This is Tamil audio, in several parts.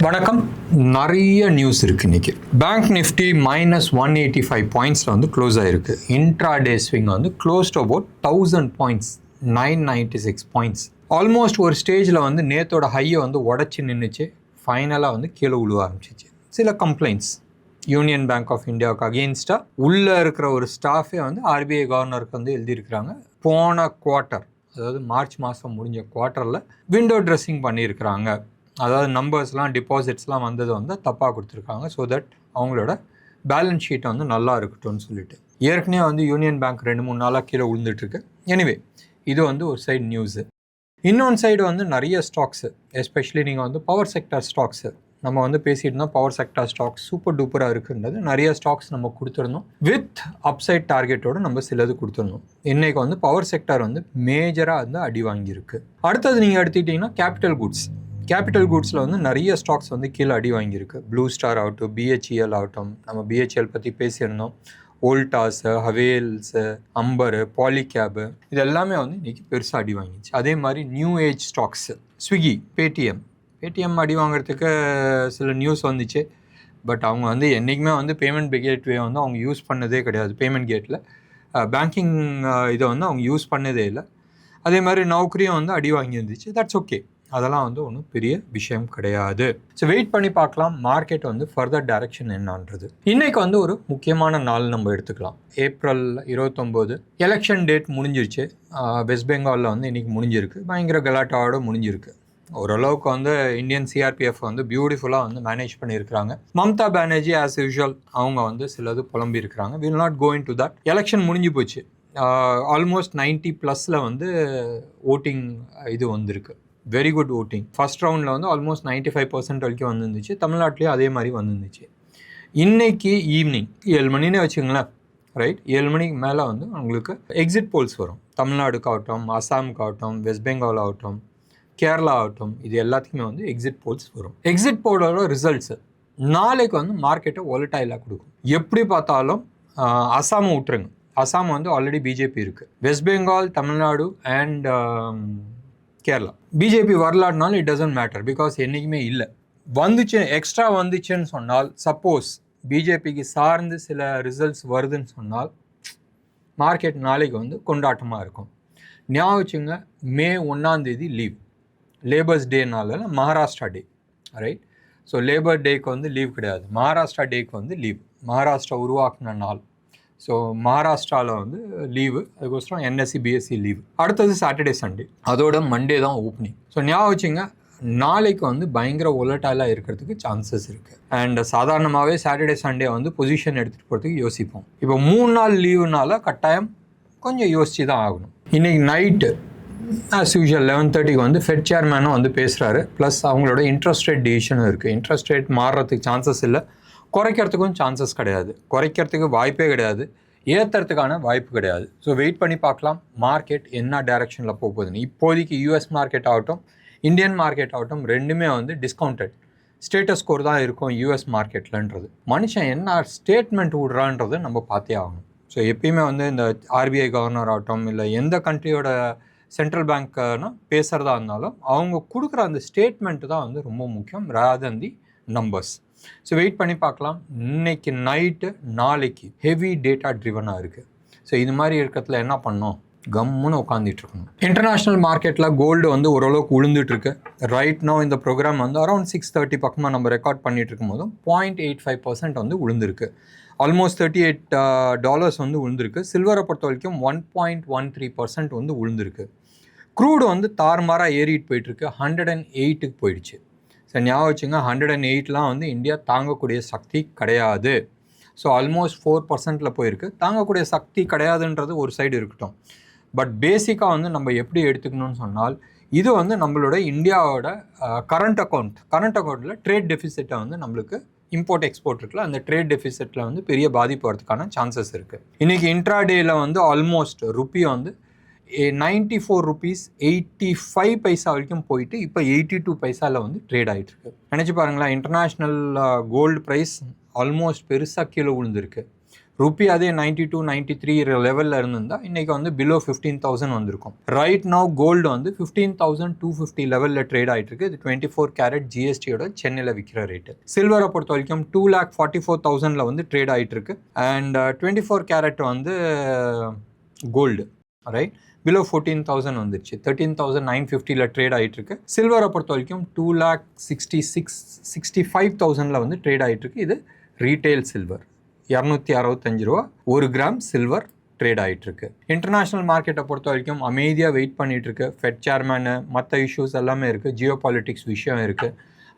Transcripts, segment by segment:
வணக்கம். நிறைய நியூஸ் இருக்குது இன்றைக்கி. பேங்க் நிஃப்டி -185 பாயிண்ட்ஸில் வந்து க்ளோஸ் ஆகிருக்கு. இன்ட்ராடே ஸ்விங் வந்து close to about 1000 points, 996 points. Almost ஒரு ஸ்டேஜில் வந்து நேத்தோட ஹையை வந்து உடச்சி நின்றுச்சு. ஃபைனலாக வந்து கீழே விழுவ ஆரம்பிச்சிச்சு. சில கம்ப்ளைண்ட்ஸ் யூனியன் பேங்க் ஆஃப் இந்தியாவுக்கு அகெயின்ஸ்டாக உள்ளே இருக்கிற ஒரு ஸ்டாஃபே வந்து ஆர்பிஐ கவர்னருக்கு வந்து எழுதியிருக்கிறாங்க. போன குவார்ட்டர், அதாவது மார்ச் மாதம் முடிஞ்ச குவார்ட்டரில் விண்டோ ட்ரெஸ்ஸிங் பண்ணியிருக்கிறாங்க. அதாவது நம்பர்ஸ்லாம் டிபாசிட்ஸ்லாம் வந்தது வந்து தப்பாக கொடுத்துருக்காங்க. ஸோ தட் அவங்களோட பேலன்ஸ் ஷீட்டை வந்து நல்லா இருக்கட்டும்னு சொல்லிட்டு ஏற்கனவே வந்து யூனியன் பேங்க் 2-3 நாளாக கீழே விழுந்துட்டுருக்கு. எனிவே இது வந்து ஒரு சைடு நியூஸு. இன்னொன்று சைடு வந்து நிறைய ஸ்டாக்ஸு, எஸ்பெஷலி நீங்கள் வந்து பவர் செக்டர் ஸ்டாக்ஸு நம்ம வந்து பேசிட்டு இருந்தோம். பவர் செக்டர் ஸ்டாக்ஸ் சூப்பர் டூப்பராக இருக்குன்றது நிறைய ஸ்டாக்ஸ் நம்ம கொடுத்துருந்தோம். வித் அப்சைட் டார்கெட்டோடு நம்ம சிலது கொடுத்துருந்தோம். இன்றைக்கி வந்து பவர் செக்டர் வந்து மேஜராக வந்து அடி வாங்கியிருக்கு. அடுத்தது நீங்கள் எடுத்துக்கிட்டிங்கன்னா கேபிட்டல் குட்ஸில் வந்து நிறைய ஸ்டாக்ஸ் வந்து கீழே அடி வாங்கியிருக்கு. ப்ளூ ஸ்டார் ஆகட்டும், பிஹெச்இஎல் ஆகட்டும், நம்ம பிஹெச்எல் பற்றி பேசியிருந்தோம். ஓல்டாஸு, ஹவேல்ஸு, அம்பரு, பாலிகேபு, இது எல்லாமே வந்து இன்றைக்கி பெருசாக அடி வாங்கிச்சு. அதே மாதிரி new age stocks, Swiggy, Paytm அடி வாங்குறதுக்கு சில நியூஸ் வந்துச்சு. பட் அவங்க வந்து என்றைக்குமே வந்து பேமெண்ட் கேட்வே வந்து அவங்க யூஸ் பண்ணதே கிடையாது. பேமெண்ட் கேட்டில் பேங்கிங் இதை வந்து அவங்க யூஸ் பண்ணதே இல்லை. அதே மாதிரி நௌக்கரியும் வந்து அடி வாங்கி இருந்துச்சு. தட்ஸ் ஓகே, அதெல்லாம் வந்து ஒன்றும் பெரிய விஷயம் கிடையாது. ஸோ வெயிட் பண்ணி பார்க்கலாம் மார்க்கெட் வந்து ஃபர்தர் டைரக்ஷன் என்னன்றது. இன்றைக்கி வந்து ஒரு முக்கியமான நாள் நம்ம எடுத்துக்கலாம். ஏப்ரல் 29 எலெக்ஷன் டேட் முடிஞ்சிருச்சு. வெஸ்ட் பெங்காலில் வந்து இன்றைக்கி முடிஞ்சிருக்கு. பயங்கர கலாட்டாவோட முடிஞ்சிருக்கு. ஓரளவுக்கு வந்து இந்தியன் சிஆர்பிஎஃப் வந்து பியூட்டிஃபுல்லாக வந்து மேனேஜ் பண்ணியிருக்கிறாங்க. மம்தா பானர்ஜி ஆஸ் யூஷுவல் அவங்க வந்து சிலது புலம்பி இருக்கிறாங்க. Will not go in to that. Election முடிஞ்சு போச்சு. ஆல்மோஸ்ட் 90+ வந்து ஓட்டிங் இது வந்திருக்கு. Very good voting. ஃபர்ஸ்ட் ரவுண்டில் வந்து ஆல்மோஸ்ட் 95% வரைக்கும் வந்துருந்துச்சு. தமிழ்நாட்டிலையும் அதே மாதிரி வந்துருந்துச்சு. இன்றைக்கி ஈவினிங் 7 மணின்னு வச்சுங்களேன், ரைட், 7 மணிக்கு மேலே வந்து உங்களுக்கு எக்ஸிட் போல்ஸ் வரும். தமிழ்நாடுக்காகட்டும், அசாமுக்காகட்டும், வெஸ்ட் பெங்கால் ஆகட்டும், கேரளா ஆகட்டும், இது எல்லாத்துக்குமே வந்து எக்ஸிட் போல்ஸ் வரும். எக்ஸிட் போலோட ரிசல்ட்ஸு நாளைக்கு வந்து மார்க்கெட்டை வாலடைலாக கொடுக்கும். எப்படி பார்த்தாலும் அசாமை விட்டுருங்க. அசாம் வந்து ஆல்ரெடி பிஜேபி இருக்குது. வெஸ்ட் பெங்கால், தமிழ்நாடு அண்ட் கேரளா பிஜேபி வரலாறுனாலும் இட் டசன்ட் மேட்டர். பிகாஸ் என்றைக்குமே இல்லை. வந்துச்சு, எக்ஸ்ட்ரா வந்துச்சுன்னு சொன்னால், சப்போஸ் பிஜேபிக்கு சார்ந்து சில ரிசல்ட்ஸ் வருதுன்னு சொன்னால் மார்க்கெட் நாளைக்கு வந்து கொண்டாட்டமாக இருக்கும். ஞாபகம் வச்சுங்க, மே 1 லீவ், லேபர்ஸ் டேனால மகாராஷ்டிரா டே, ரைட். ஸோ லேபர் டேக்கு வந்து லீவ் கிடையாது, மகாராஷ்டிரா டேக்கு வந்து லீவ். மகாராஷ்டிரா உருவாக்குன நாள். ஸோ மகாராஷ்டிராவில் வந்து லீவு, அதுக்கோசரம் என்எஸ்சி பிஎஸ்சி லீவு. அடுத்தது சாட்டர்டே சண்டே, அதோட மண்டே தான் ஓப்பனிங். ஸோ ஞாபகம் வச்சுங்க, நாளைக்கு வந்து பயங்கர ஒலட்டைலாக இருக்கிறதுக்கு சான்சஸ் இருக்குது. அண்ட் சாதாரணமாகவே சாட்டர்டே சண்டே வந்து பொசிஷன் எடுத்துகிட்டு போகிறதுக்கு யோசிப்போம். இப்போ 3 நாள் லீவுனால கட்டாயம் கொஞ்சம் யோசித்து தான் ஆகணும். இன்றைக்கி நைட்டு ஆஸ் யூஷுவல் 11:30 வந்து ஃபெட் சேர்மேனும் வந்து பேசுகிறாரு. ப்ளஸ் அவங்களோட இன்ட்ரெஸ்ட் ரேட் டிசிஷனும் இருக்குது. இன்ட்ரெஸ்ட் ரேட் மாறுறதுக்கு சான்சஸ் இல்லை, குறைக்கிறதுக்கும் சான்சஸ் கிடையாது, குறைக்கிறதுக்கு வாய்ப்பே கிடையாது, ஏற்றுறதுக்கான வாய்ப்பு கிடையாது. ஸோ வெயிட் பண்ணி பார்க்கலாம் மார்க்கெட் என்ன டைரக்ஷனில் போகுதுன்னு. இப்போதைக்கு யூஎஸ் மார்க்கெட் ஆகட்டும், இந்தியன் மார்க்கெட் ஆகட்டும், ரெண்டுமே வந்து டிஸ்கவுண்டட் ஸ்டேட்டஸ் ஸ்கோர் தான் இருக்கும் யூஎஸ் மார்க்கெட்லன்றது. மனுஷன் என்ன ஸ்டேட்மெண்ட் விடுறான்றது நம்ம பார்த்தே ஆகணும். ஸோ எப்பயுமே வந்து இந்த ஆர்பிஐ கவர்னர் ஆகட்டும், இல்லை எந்த கண்ட்ரியோட சென்ட்ரல் பேங்க்னா பேசுகிறதா இருந்தாலும் அவங்க கொடுக்குற அந்த ஸ்டேட்மெண்ட்டு தான் வந்து ரொம்ப முக்கியம், rather than the numbers. So wait பண்ணி பார்க்கலாம். இன்னைக்கு நைட்டு நாளைக்கு ஹெவி டேட்டா ட்ரிவனாக இருக்குது. ஸோ இது மாதிரி இருக்கிறதுல என்ன பண்ணோம், கம்முன்னு உட்காந்துட்டு இருக்கணும். இன்டர்நேஷ்னல் மார்க்கெட்டில் கோல்டு வந்து ஓரளவுக்கு விழுந்துட்டுருக்கு. ரைட் நோ இந்த ப்ரோக்ராம் வந்து அரௌண்ட் 6:30 பக்கமாக நம்ம ரெக்கார்ட் பண்ணிட்டு இருக்கும் போதும் 0.85% வந்து விழுந்திருக்கு. ஆல்மோஸ்ட் $38 வந்து விழுந்திருக்கு. சில்வரை பொறுத்த வரைக்கும் 1.13% வந்து விழுந்திருக்கு. க்ரூடு வந்து தாறுமாறாக ஏறிட்டு போயிட்டுருக்கு. 108க்கு போயிடுச்சு. ஸோ ஞாபகம் வச்சுங்க, 108லாம் வந்து இந்தியா தாங்கக்கூடிய சக்தி கிடையாது. ஸோ ஆல்மோஸ்ட் 4%ல் போயிருக்கு. தாங்கக்கூடிய சக்தி கிடையாதுன்றது ஒரு சைடு இருக்கட்டும். பட் பேசிக்காக வந்து நம்ம எப்படி எடுத்துக்கணும்னு சொன்னால், இது வந்து நம்மளோட இந்தியாவோட கரண்ட் அக்கௌண்ட்டில் ட்ரேட் டெஃபிசிட்டை வந்து நம்மளுக்கு இம்போர்ட் எக்ஸ்போர்ட் இருக்குல்ல, அந்த ட்ரேட் டெஃபிசிட்டில் வந்து பெரிய பாதிப்பு வரதுக்கான சான்சஸ் இருக்குது. இன்றைக்கி இன்ட்ராடேயில் வந்து ஆல்மோஸ்ட் ருப்பி வந்து 94 rupees 85 பைசா வரைக்கும் போயிட்டு இப்போ 82 பைசாவில் வந்து ட்ரேட் ஆகிட்டுருக்கு. நினச்சி பாருங்களேன், இன்டர்நேஷ்னல் கோல்டு ப்ரைஸ் ஆல்மோஸ்ட் பெருசாக கீழே விழுந்திருக்கு. ருப்பி அதே 92 93 லெவலில் இருந்திருந்தா இன்றைக்கி வந்து பிலோ 15,000 வந்திருக்கும். ரைட் நவ் கோல்டு வந்து 15,250 லெவலில் ட்ரேட் ஆகிட்டு இருக்கு. இது 24 கேரட் ஜிஎஸ்டியோட சென்னையில் விற்கிற ரேட்டு. சில்வரை பொறுத்த வரைக்கும் 2,44,000 வந்து ட்ரேட் ஆகிட்டு இருக்கு. அண்ட் 24 கேரட் வந்து கோல்டு ரைட் பிலோ 14,000 வந்துருச்சு. 13,950 ட்ரேட் ஆகிட்டு இருக்கு. சில்வரை பொறுத்த வரைக்கும் 2,65,000 வந்து ட்ரேட் ஆகிட்டு இருக்கு. இது ரீட்டைல் சில்வர் 265 ரூபா 1 கிராம் சில்வர் ட்ரேட் ஆகிட்டு இருக்கு. இன்டர்நேஷனல் மார்க்கெட்டை பொறுத்த வரைக்கும் அமைதியாக வெயிட் பண்ணிட்டு இருக்கு. ஃபெட் சேர்மேனு மற்ற இஷ்யூஸ் எல்லாமே இருக்குது. ஜியோ பாலிட்டிக்ஸ் விஷயம் இருக்குது.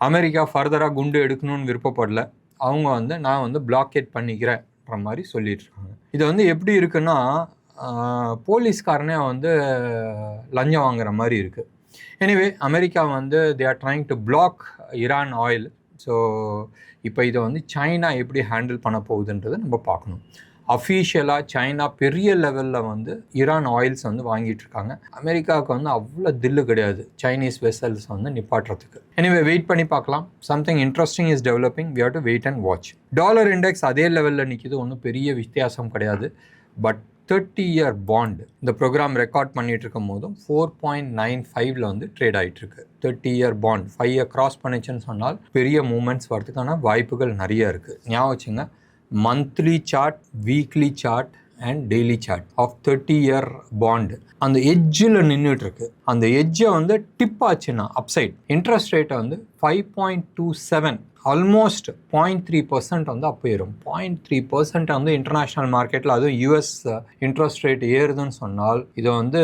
அமெரிக்கா ஃபர்தராக குண்டு எடுக்கணும்னு விருப்பப்படல. அவங்க வந்து நான் வந்து பிளாக்கேட் பண்ணிக்கிறேன்ற மாதிரி சொல்லிட்டு இருக்காங்க. இது வந்து எப்படி இருக்குன்னா போலீஸ்காரனே வந்து லஞ்சம் வாங்குற மாதிரி இருக்குது. எனிவே அமெரிக்கா வந்து they are trying to block Iran oil. So இப்போ இதை வந்து சைனா எப்படி ஹேண்டில் பண்ண போகுதுன்றதை நம்ம பார்க்கணும். அஃபீஷியலாக சைனா பெரிய லெவலில் வந்து ஈரான் ஆயில்ஸ் வந்து வாங்கிட்டு இருக்காங்க. அமெரிக்காவுக்கு வந்து அவ்வளோ தில்லு கிடையாது சைனீஸ் வெசல்ஸ் வந்து நிப்பாட்டுறதுக்கு. எனிவே வெயிட் பண்ணி பார்க்கலாம். Something interesting is developing. We have to wait and watch. Dollar index அதே லெவலில் நிற்கிது. ஒன்றும் பெரிய வித்தியாசம் கிடையாது. பட் 30-year பாண்ட் இந்த ப்ரோக்ராம் ரெக்கார்ட் பண்ணிட்டு இருக்கும் போதும் 4.95 வந்து ட்ரேட் ஆகிட்டு இருக்கு. 30-year பாண்ட் 5 கிராஸ் பண்ணிச்சுன்னு சொன்னால் பெரிய மூமெண்ட்ஸ் வரதுக்கான வாய்ப்புகள் நிறைய இருக்குது. ஞாபகம் வச்சுங்க, monthly chart, weekly chart and daily chart of 30-year bond அந்த எட்ஜில் நின்றுட்டு இருக்கு. அந்த எட்ஜை வந்து டிப் ஆச்சுன்னா அப்சைட் இன்ட்ரெஸ்ட் ரேட்டை வந்து 5.27 ஆல்மோஸ்ட் 0.3% வந்து அப்போ ஏறும். 0.3% வந்து இன்டர்நேஷ்னல் மார்க்கெட்டில் அதுவும் யூஎஸ் இன்ட்ரெஸ்ட் ரேட் ஏறுதுன்னு சொன்னால் இது வந்து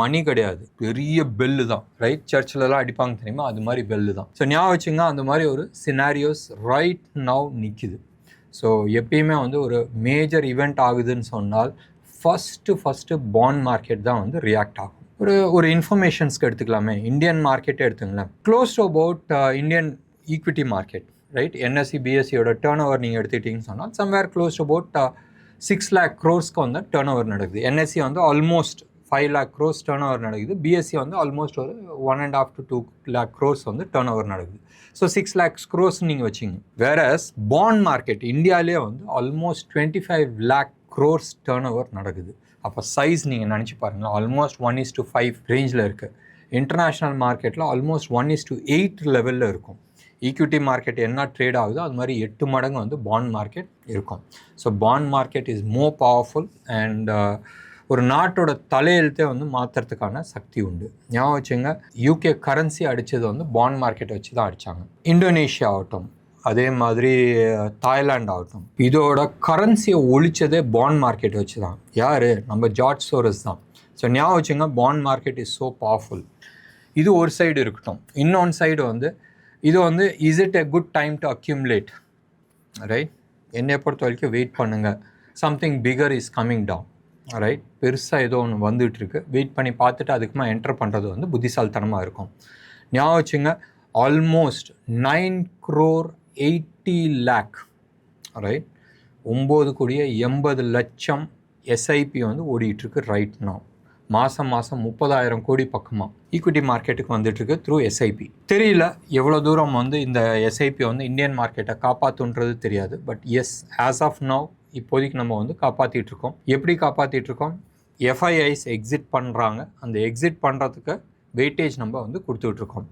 மணி கிடையாது, பெரிய பெல்லு தான். ரைட், சர்ச்சிலலாம் அடிப்பாங்க தெரியுமா, அது மாதிரி பெல்லு தான். ஸோ ஞாபகம் வச்சுங்க, அந்த மாதிரி ஒரு சினாரியோஸ் ரைட் நவ் நிற்கிது. ஸோ எப்பயுமே வந்து ஒரு மேஜர் ஈவெண்ட் ஆகுதுன்னு சொன்னால் ஃபஸ்ட்டு பாண்ட் மார்க்கெட் தான் வந்து ரியாக்ட் ஆகும். ஒரு இன்ஃபர்மேஷன்ஸ்க்கு எடுத்துக்கலாமே, இந்தியன் மார்க்கெட்டே எடுத்துங்களேன். Close to about Indian equity market right, NSE பிஎஸ்சியோட டேர்ன் ஓவர் நீங்கள் எடுத்துக்கிட்டிங்கன்னு சொன்னால் somewhere close to about 6 lakh crores வந்து டேர்ன் ஓவர் நடக்குது. என்எஸ்சி வந்து almost 5 lakh crores turnover நடக்குது. பிஎஸ்சி வந்து ஆல்மோஸ்ட் ஒரு 1.5 to 2 lakh crores வந்து டேர்ன் ஓவர் நடக்குது. ஸோ 6 lakhs crores நீங்கள் வச்சிங்க. வேறஸ் பாண்ட் மார்க்கெட் இந்தியாவிலே வந்து almost 25 lakh crores turnover நடக்குது. அப்போ சைஸ் நீங்கள் நினச்சி பாருங்கள், ஆல்மோஸ்ட் 1:5 ரேஞ்சில் இருக்குது. இன்டர்நேஷ்னல் மார்க்கெட்டில் ஆல்மோஸ்ட் 1:8 லெவலில் இருக்கும். ஈக்விட்டி மார்க்கெட் என்ன ட்ரேட் ஆகுதோ அது மாதிரி 8 மடங்கு வந்து பாண்ட் மார்க்கெட் இருக்கும். So bond market is more powerful and ஒரு நாட்டோட தலையெழுத்தே வந்து மாற்றுறதுக்கான சக்தி உண்டு. ஞாபகம் வச்சுங்க, யூகே கரன்சி அடித்தது வந்து பாண்ட் மார்க்கெட்டை வச்சு தான் அடித்தாங்க. இந்தோனேஷியா ஆகட்டும், அதே மாதிரி தாய்லாந்து ஆகட்டும், இதோட கரன்சியை ஒழிச்சதே பாண்ட் மார்க்கெட் வச்சு தான். யார்? நம்ம ஜார்ஜ் சோரஸ் தான். ஸோ ஞாபகம் வச்சுங்க, bond market is so powerful. இது ஒரு சைடு இருக்கட்டும். இன்னொன்று சைடு வந்து இது வந்து is it a good time to accumulate right? என்னை பொறுத்த வரைக்கும் வெயிட் பண்ணுங்கள். Something bigger is coming down right. பெருசாக ஏதோ ஒன்று வந்துட்டுருக்கு, வெயிட் பண்ணி பார்த்துட்டு அதுக்குமா என்டர் பண்ணுறது வந்து புத்திசாலித்தனமாக இருக்கும். ஞாபகம் வச்சுங்க, ஆல்மோஸ்ட் 9.80 lakh ரைட், 9.80 லட்சம் எஸ்ஐபி வந்து ஓடிட்டுருக்கு ரைட் நவ். மாதம் 30,000 கோடி பக்கமாக ஈக்விட்டி மார்க்கெட்டுக்கு வந்துட்டுருக்கு த்ரூ எஸ்ஐபி. தெரியல எவ்வளோ தூரம் வந்து இந்த எஸ்ஐபி வந்து இந்தியன் மார்க்கெட்டை காப்பாற்றுன்றது தெரியாது. But yes, as of now இப்போதைக்கு நம்ம வந்து காப்பாற்றிட்டுருக்கோம். எப்படி காப்பாற்றிட்டுருக்கோம்? எஃப்ஐஐஸ் எக்ஸிட் பண்ணுறாங்க, அந்த எக்ஸிட் பண்ணுறதுக்கு வெயிட்டேஜ் நம்ம வந்து கொடுத்துட்ருக்கோம்.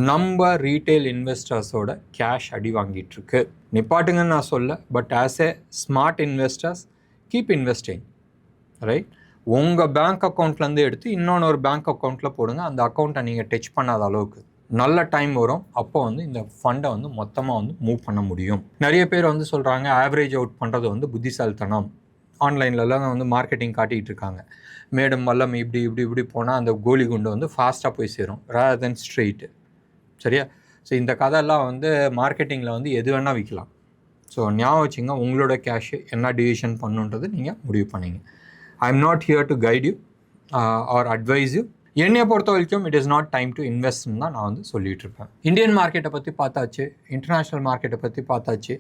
நம்ம ரீட்டைல் இன்வெஸ்டர்ஸோட கேஷ் அடி வாங்கிட்டுருக்கு. நிப்பாட்டுங்கன்னு நான் சொல்ல, but as a smart investors keep investing right. உங்கள் பேங்க் அக்கௌண்ட்லேருந்து எடுத்து இன்னொன்று பேங்க் அக்கௌண்ட்டில் போடுங்க. அந்த அக்கௌண்ட்டை நீங்கள் டச் பண்ணாத அளவுக்கு நல்ல டைம் வரும். அப்போ வந்து இந்த ஃபண்டை வந்து மொத்தமாக வந்து மூவ் பண்ண முடியும். நிறைய பேர் வந்து சொல்கிறாங்க ஆவரேஜ் அவுட் பண்ணுறது வந்து புத்திசாலித்தனம். ஆன்லைன்லலாம் வந்து மார்க்கெட்டிங் காட்டிகிட்டு இருக்காங்க. மேடம் வல்லம் இப்படி போனால் அந்த கோலி குண்டு வந்து ஃபாஸ்ட்டாக போய் சேரும் ரேதர் தென் ஸ்ட்ரெயிட்டு. சரியா? ஸோ இந்த கதையெல்லாம் வந்து மார்க்கெட்டிங்கில் வந்து எது வேணால் விற்கலாம். ஸோ ஞாபகம் வச்சுங்க, உங்களோட கேஷு என்ன டிசிஷன் பண்ணுன்றது நீங்கள் முடிவு பண்ணிங்க. I am not here to guide you or advise you. என்னையை பொறுத்த வரைக்கும் it is not time to இன்வெஸ்ட்னு தான் நான் வந்து சொல்லிகிட்டு இருப்பேன். இந்தியன் மார்க்கெட்டை பற்றி பார்த்தாச்சு, இன்டர்நேஷ்னல் மார்க்கெட்டை பற்றி பார்த்தாச்சு.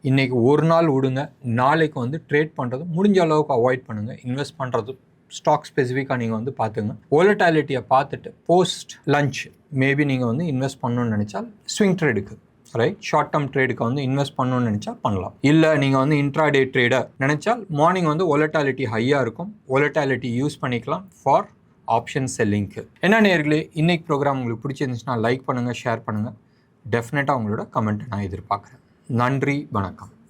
இன்றைக்கி ஒரு நாள் விடுங்க, நாளைக்கு வந்து ட்ரேட் பண்ணுறது முடிஞ்ச அளவுக்கு அவாய்ட் பண்ணுங்கள். இன்வெஸ்ட் பண்ணுறது ஸ்டாக் ஸ்பெசிஃபிக்காக நீங்கள் வந்து பார்த்துங்க. வோலட்டாலிட்டியை பார்த்துட்டு போஸ்ட் லஞ்ச் மேபி நீங்கள் வந்து இன்வெஸ்ட் பண்ணணும்னு நினச்சால் ஸ்விங் ட்ரேடுக்கு ரைட். ஷார்ட் டேர்ம் ட்ரேடுக்கு வந்து இன்வெஸ்ட் பண்ணணும்னு நினச்சா பண்ணலாம். இல்லை நீங்கள் வந்து இன்ட்ராடே ட்ரேடர் நினச்சால் மார்னிங் வந்து வொலட்டாலிட்டி ஹையாக இருக்கும், வொலட்டாலிட்டி யூஸ் பண்ணிக்கலாம் ஃபார் ஆப்ஷன் செல்லிங்க்கு. என்ன நேயர்களே, இன்னைக்கு ப்ரோக்ராம் உங்களுக்கு பிடிச்சிருந்துச்சுன்னா லைக் பண்ணுங்கள், ஷேர் பண்ணுங்கள். டெஃபினட்டாக உங்களோட கமெண்ட்டை நான் எதிர்பார்க்குறேன். நன்றி, வணக்கம்.